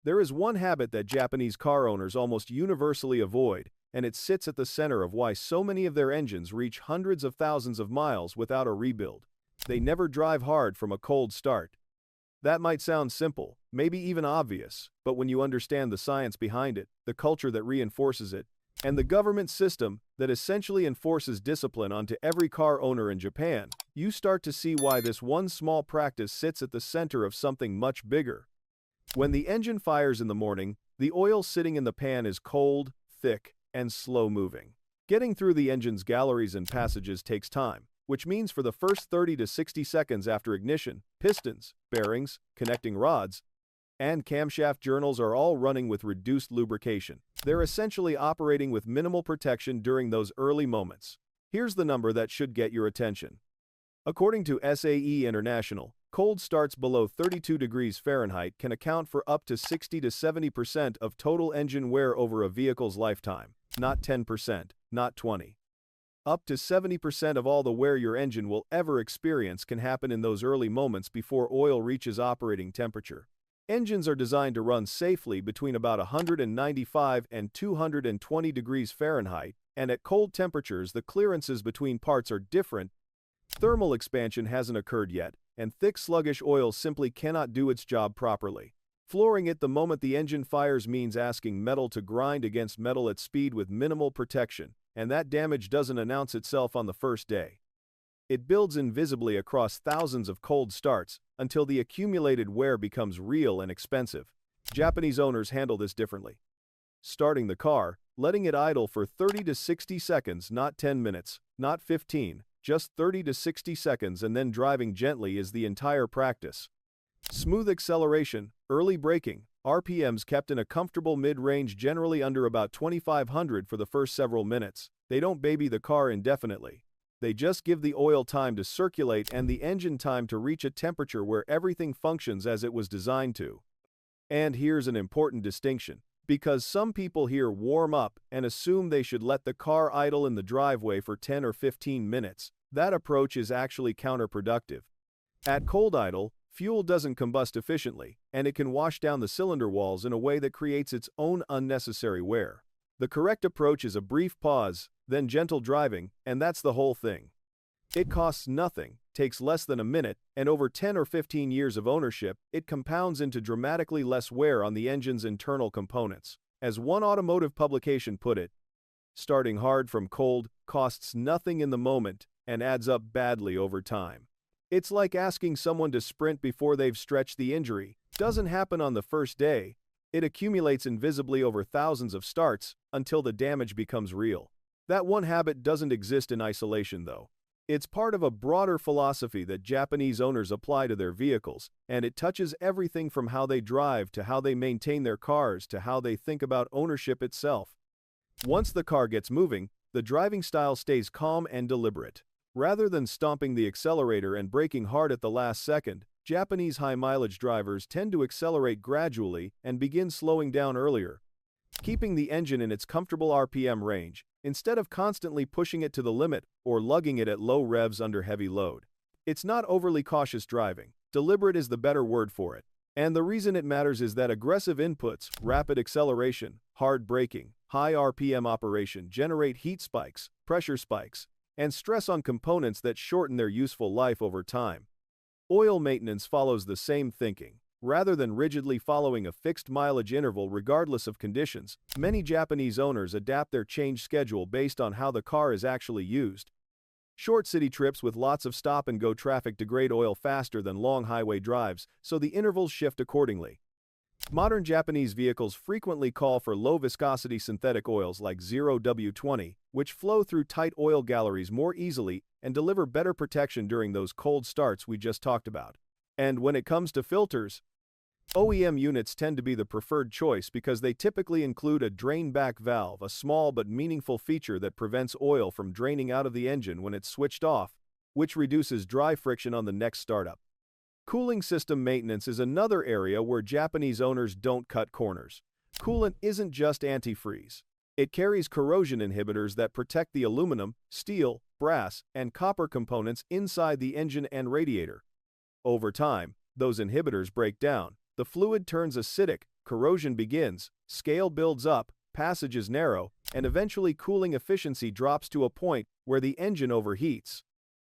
There is one habit that Japanese car owners almost universally avoid, and it sits at the center of why so many of their engines reach hundreds of thousands of miles without a rebuild. They never drive hard from a cold start. That might sound simple, maybe even obvious, but when you understand the science behind it, the culture that reinforces it, and the government system that essentially enforces discipline onto every car owner in Japan, you start to see why this one small practice sits at the center of something much bigger. When the engine fires in the morning, the oil sitting in the pan is cold, thick, and slow-moving. Getting through the engine's galleries and passages takes time, which means for the first 30 to 60 seconds after ignition, pistons, bearings, connecting rods, and camshaft journals are all running with reduced lubrication. They're essentially operating with minimal protection during those early moments. Here's the number that should get your attention. According to SAE International, cold starts below 32 degrees Fahrenheit can account for up to 60 to 70% of total engine wear over a vehicle's lifetime. Not 10%, not 20%. Up to 70% of all the wear your engine will ever experience can happen in those early moments before oil reaches operating temperature. Engines are designed to run safely between about 195 and 220 degrees Fahrenheit, and at cold temperatures the clearances between parts are different. Thermal expansion hasn't occurred yet, and thick sluggish oil simply cannot do its job properly. Flooring it the moment the engine fires means asking metal to grind against metal at speed with minimal protection, and that damage doesn't announce itself on the first day. It builds invisibly across thousands of cold starts until the accumulated wear becomes real and expensive. Japanese owners handle this differently. Starting the car, letting it idle for 30 to 60 seconds, not 10 minutes, not 15, just 30 to 60 seconds, and then driving gently is the entire practice. Smooth acceleration, early braking, RPMs kept in a comfortable mid-range, generally under about 2,500 for the first several minutes. They don't baby the car indefinitely. They just give the oil time to circulate and the engine time to reach a temperature where everything functions as it was designed to. And here's an important distinction, because some people here warm up and assume they should let the car idle in the driveway for 10 or 15 minutes. That approach is actually counterproductive. At cold idle, fuel doesn't combust efficiently, and it can wash down the cylinder walls in a way that creates its own unnecessary wear. The correct approach is a brief pause, then gentle driving, and that's the whole thing. It costs nothing, takes less than a minute, and over 10 or 15 years of ownership, it compounds into dramatically less wear on the engine's internal components. As one automotive publication put it, starting hard from cold costs nothing in the moment and adds up badly over time. It's like asking someone to sprint before they've stretched the injury. Doesn't happen on the first day. It accumulates invisibly over thousands of starts until the damage becomes real. That one habit doesn't exist in isolation, though. It's part of a broader philosophy that Japanese owners apply to their vehicles, and it touches everything from how they drive to how they maintain their cars to how they think about ownership itself. Once the car gets moving, the driving style stays calm and deliberate. Rather than stomping the accelerator and braking hard at the last second, Japanese high-mileage drivers tend to accelerate gradually and begin slowing down earlier, keeping the engine in its comfortable RPM range, instead of constantly pushing it to the limit or lugging it at low revs under heavy load. It's not overly cautious driving. Deliberate is the better word for it. And the reason it matters is that aggressive inputs, rapid acceleration, hard braking, high RPM operation generate heat spikes, pressure spikes, and stress on components that shorten their useful life over time. Oil maintenance follows the same thinking. Rather than rigidly following a fixed mileage interval regardless of conditions, many Japanese owners adapt their change schedule based on how the car is actually used. Short city trips with lots of stop-and-go traffic degrade oil faster than long highway drives, so the intervals shift accordingly. Modern Japanese vehicles frequently call for low-viscosity synthetic oils like 0W20, which flow through tight oil galleries more easily and deliver better protection during those cold starts we just talked about. And when it comes to filters, OEM units tend to be the preferred choice because they typically include a drain-back valve, a small but meaningful feature that prevents oil from draining out of the engine when it's switched off, which reduces dry friction on the next startup. Cooling system maintenance is another area where Japanese owners don't cut corners. Coolant isn't just antifreeze. It carries corrosion inhibitors that protect the aluminum, steel, brass, and copper components inside the engine and radiator. Over time, those inhibitors break down. The fluid turns acidic, corrosion begins, scale builds up, passage is narrow, and eventually cooling efficiency drops to a point where the engine overheats.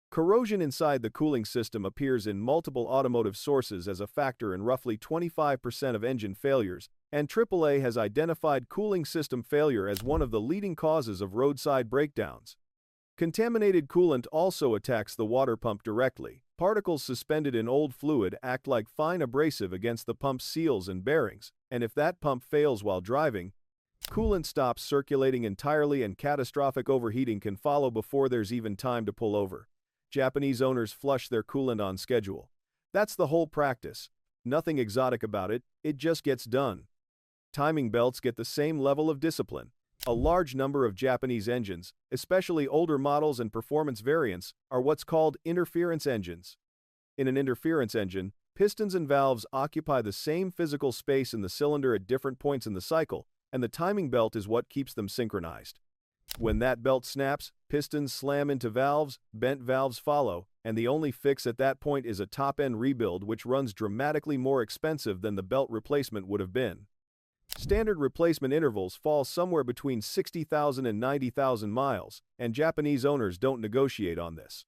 Corrosion inside the cooling system appears in multiple automotive sources as a factor in roughly 25% of engine failures, and AAA has identified cooling system failure as one of the leading causes of roadside breakdowns. Contaminated coolant also attacks the water pump directly. Particles suspended in old fluid act like fine abrasive against the pump's seals and bearings, and if that pump fails while driving, coolant stops circulating entirely and catastrophic overheating can follow before there's even time to pull over. Japanese owners flush their coolant on schedule. That's the whole practice. Nothing exotic about it, it just gets done. Timing belts get the same level of discipline. A large number of Japanese engines, especially older models and performance variants, are what's called interference engines. In an interference engine, pistons and valves occupy the same physical space in the cylinder at different points in the cycle, and the timing belt is what keeps them synchronized. When that belt snaps, pistons slam into valves, bent valves follow, and the only fix at that point is a top-end rebuild which runs dramatically more expensive than the belt replacement would have been. Standard replacement intervals fall somewhere between 60,000 and 90,000 miles, and Japanese owners don't negotiate on this.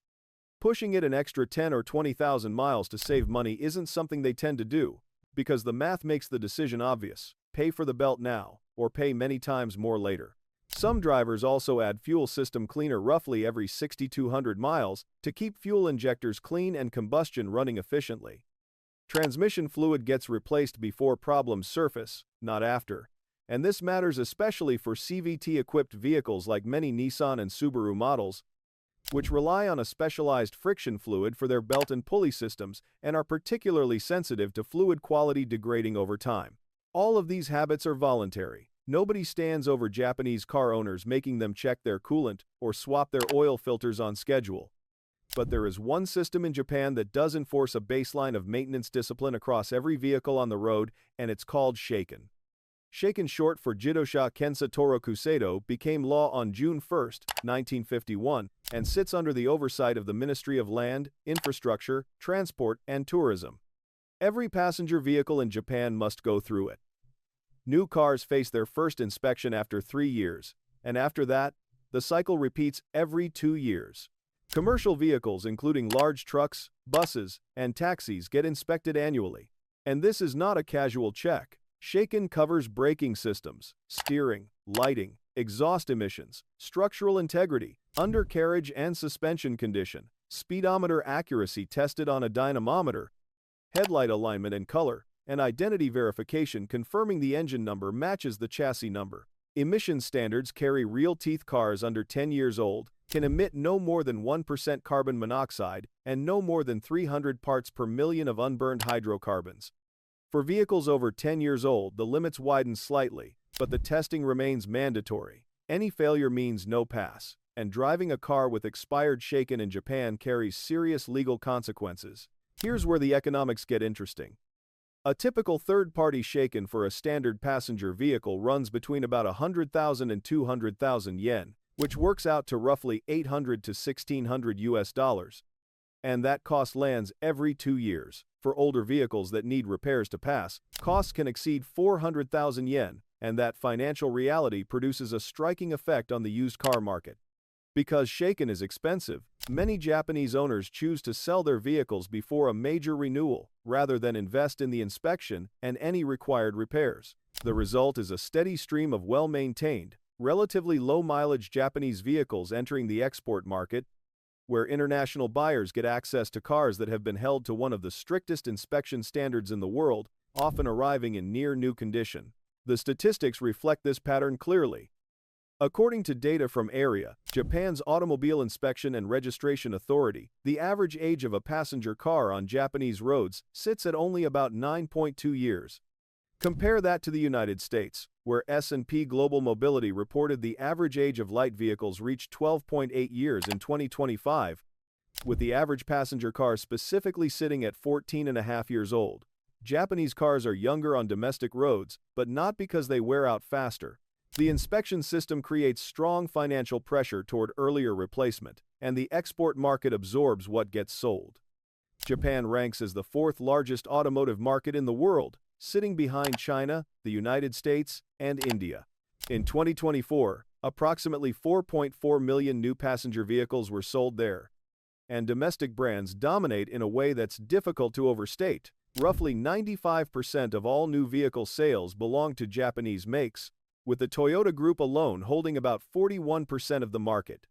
Pushing it an extra 10 or 20,000 miles to save money isn't something they tend to do, because the math makes the decision obvious: pay for the belt now, or pay many times more later. Some drivers also add fuel system cleaner roughly every 6,200 miles to keep fuel injectors clean and combustion running efficiently. Transmission fluid gets replaced before problems surface, not after. And this matters especially for CVT-equipped vehicles like many Nissan and Subaru models, which rely on a specialized friction fluid for their belt and pulley systems and are particularly sensitive to fluid quality degrading over time. All of these habits are voluntary. Nobody stands over Japanese car owners making them check their coolant or swap their oil filters on schedule. But there is one system in Japan that does enforce a baseline of maintenance discipline across every vehicle on the road, and it's called Shaken. Shaken, short for Jidosha Kensa Torokuseido, became law on June 1, 1951, and sits under the oversight of the Ministry of Land, Infrastructure, Transport, and Tourism. Every passenger vehicle in Japan must go through it. New cars face their first inspection after 3 years, and after that, the cycle repeats every 2 years. Commercial vehicles, including large trucks, buses, and taxis, get inspected annually. And this is not a casual check. Shaken covers braking systems, steering, lighting, exhaust emissions, structural integrity, undercarriage and suspension condition, speedometer accuracy tested on a dynamometer, headlight alignment and color, and identity verification confirming the engine number matches the chassis number. Emission standards carry real-teeth cars under 10 years old, can emit no more than 1% carbon monoxide and no more than 300 parts per million of unburned hydrocarbons. For vehicles over 10 years old, the limits widen slightly, but the testing remains mandatory. Any failure means no pass, and driving a car with expired Shaken in Japan carries serious legal consequences. Here's where the economics get interesting. A typical third-party Shaken for a standard passenger vehicle runs between about 100,000 and 200,000 yen, which works out to roughly $800 to $1,600 US. And that cost lands every 2 years. For older vehicles that need repairs to pass, costs can exceed 400,000 yen, and that financial reality produces a striking effect on the used car market. Because Shaken is expensive, many Japanese owners choose to sell their vehicles before a major renewal, rather than invest in the inspection and any required repairs. The result is a steady stream of well-maintained, relatively low-mileage Japanese vehicles entering the export market, where international buyers get access to cars that have been held to one of the strictest inspection standards in the world, often arriving in near-new condition. The statistics reflect this pattern clearly. According to data from ARIA, Japan's Automobile Inspection and Registration Authority, the average age of a passenger car on Japanese roads sits at only about 9.2 years. Compare that to the United States, where S&P Global Mobility reported the average age of light vehicles reached 12.8 years in 2025, with the average passenger car specifically sitting at 14.5 years old. Japanese cars are younger on domestic roads, but not because they wear out faster. The inspection system creates strong financial pressure toward earlier replacement, and the export market absorbs what gets sold. Japan ranks as the fourth largest automotive market in the world, sitting behind China, the United States, and India. In 2024, approximately 4.4 million new passenger vehicles were sold there, and domestic brands dominate in a way that's difficult to overstate. Roughly 95% of all new vehicle sales belong to Japanese makes, with the Toyota Group alone holding about 41% of the market.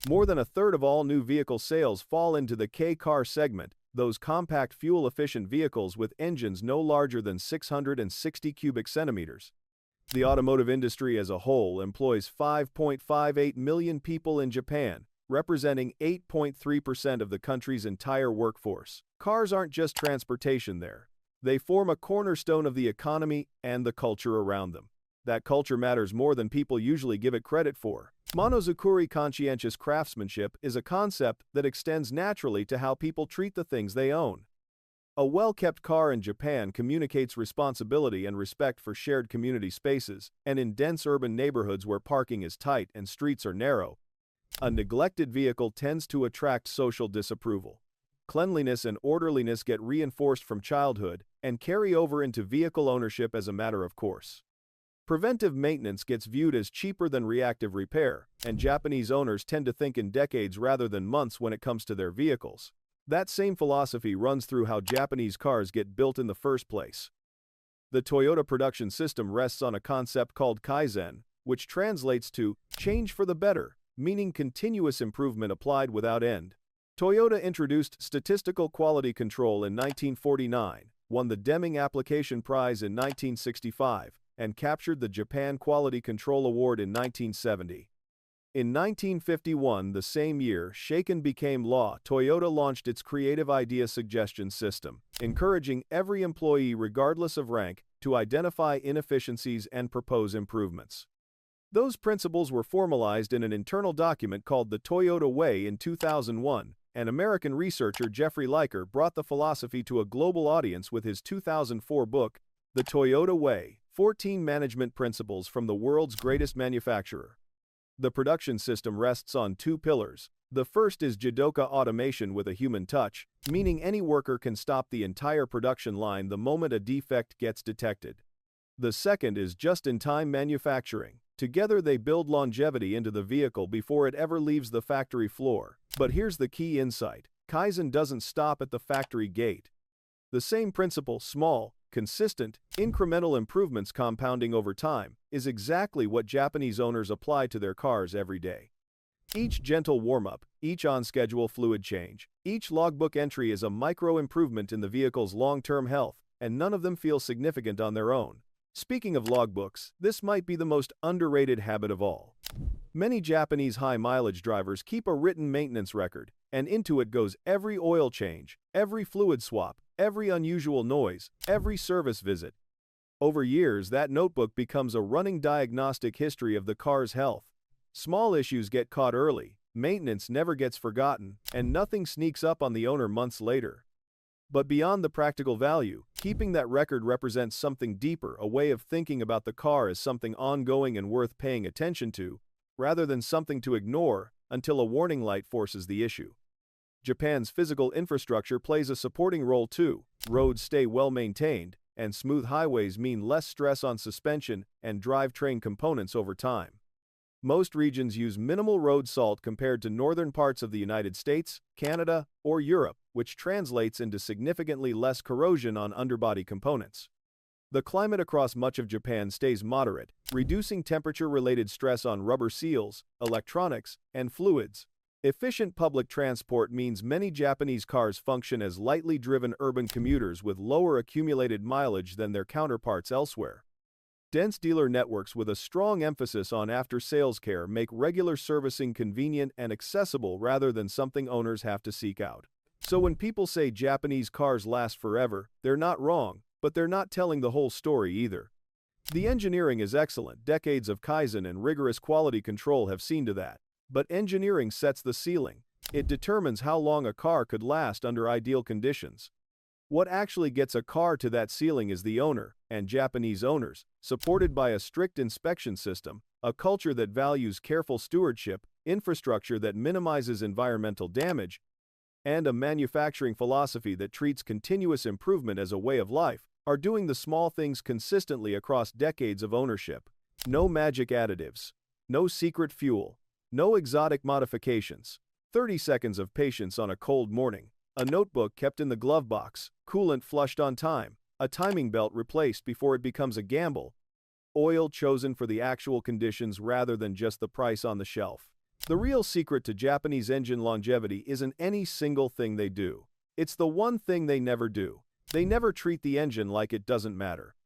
More than a third of all new vehicle sales fall into the K-car segment, those compact fuel-efficient vehicles with engines no larger than 660 cubic centimeters. The automotive industry as a whole employs 5.58 million people in Japan, representing 8.3% of the country's entire workforce. Cars aren't just transportation there. They form a cornerstone of the economy and the culture around them. That culture matters more than people usually give it credit for. Monozukuri conscientious craftsmanship is a concept that extends naturally to how people treat the things they own. A well-kept car in Japan communicates responsibility and respect for shared community spaces, and in dense urban neighborhoods where parking is tight and streets are narrow, a neglected vehicle tends to attract social disapproval. Cleanliness and orderliness get reinforced from childhood and carry over into vehicle ownership as a matter of course. Preventive maintenance gets viewed as cheaper than reactive repair, and Japanese owners tend to think in decades rather than months when it comes to their vehicles. That same philosophy runs through how Japanese cars get built in the first place. The Toyota production system rests on a concept called Kaizen, which translates to change for the better, meaning continuous improvement applied without end. Toyota introduced statistical quality control in 1949, won the Deming Application Prize in 1965, and captured the Japan Quality Control Award in 1970. In 1951, the same year Shaken became law, Toyota launched its Creative Idea Suggestion System, encouraging every employee regardless of rank to identify inefficiencies and propose improvements. Those principles were formalized in an internal document called the Toyota Way in 2001, and American researcher Jeffrey Liker brought the philosophy to a global audience with his 2004 book, The Toyota Way: 14 Management Principles from the World's Greatest Manufacturer. The production system rests on two pillars. The first is Jidoka automation with a human touch, meaning any worker can stop the entire production line the moment a defect gets detected. The second is just-in-time manufacturing. Together they build longevity into the vehicle before it ever leaves the factory floor. But here's the key insight: Kaizen doesn't stop at the factory gate. The same principle, small, consistent, incremental improvements compounding over time, is exactly what Japanese owners apply to their cars every day. Each gentle warm-up, each on-schedule fluid change, each logbook entry is a micro-improvement in the vehicle's long-term health, and none of them feel significant on their own. Speaking of logbooks, this might be the most underrated habit of all. Many Japanese high-mileage drivers keep a written maintenance record, and into it goes every oil change, every fluid swap, every unusual noise, every service visit. Over years, that notebook becomes a running diagnostic history of the car's health. Small issues get caught early, maintenance never gets forgotten, and nothing sneaks up on the owner months later. But beyond the practical value, keeping that record represents something deeper, a way of thinking about the car as something ongoing and worth paying attention to, rather than something to ignore until a warning light forces the issue. Japan's physical infrastructure plays a supporting role too. Roads stay well maintained, and smooth highways mean less stress on suspension and drivetrain components over time. Most regions use minimal road salt compared to northern parts of the United States, Canada, or Europe, which translates into significantly less corrosion on underbody components. The climate across much of Japan stays moderate, reducing temperature-related stress on rubber seals, electronics, and fluids. Efficient public transport means many Japanese cars function as lightly driven urban commuters with lower accumulated mileage than their counterparts elsewhere. Dense dealer networks with a strong emphasis on after-sales care make regular servicing convenient and accessible rather than something owners have to seek out. So when people say Japanese cars last forever, they're not wrong, but they're not telling the whole story either. The engineering is excellent. Decades of Kaizen and rigorous quality control have seen to that. But engineering sets the ceiling. It determines how long a car could last under ideal conditions. What actually gets a car to that ceiling is the owner, and Japanese owners, supported by a strict inspection system, a culture that values careful stewardship, infrastructure that minimizes environmental damage, and a manufacturing philosophy that treats continuous improvement as a way of life, are doing the small things consistently across decades of ownership. No magic additives. No secret fuel. No exotic modifications. 30 seconds of patience on a cold morning. A notebook kept in the glove box. Coolant flushed on time. A timing belt replaced before it becomes a gamble. Oil chosen for the actual conditions rather than just the price on the shelf. The real secret to Japanese engine longevity isn't any single thing they do. It's the one thing they never do. They never treat the engine like it doesn't matter.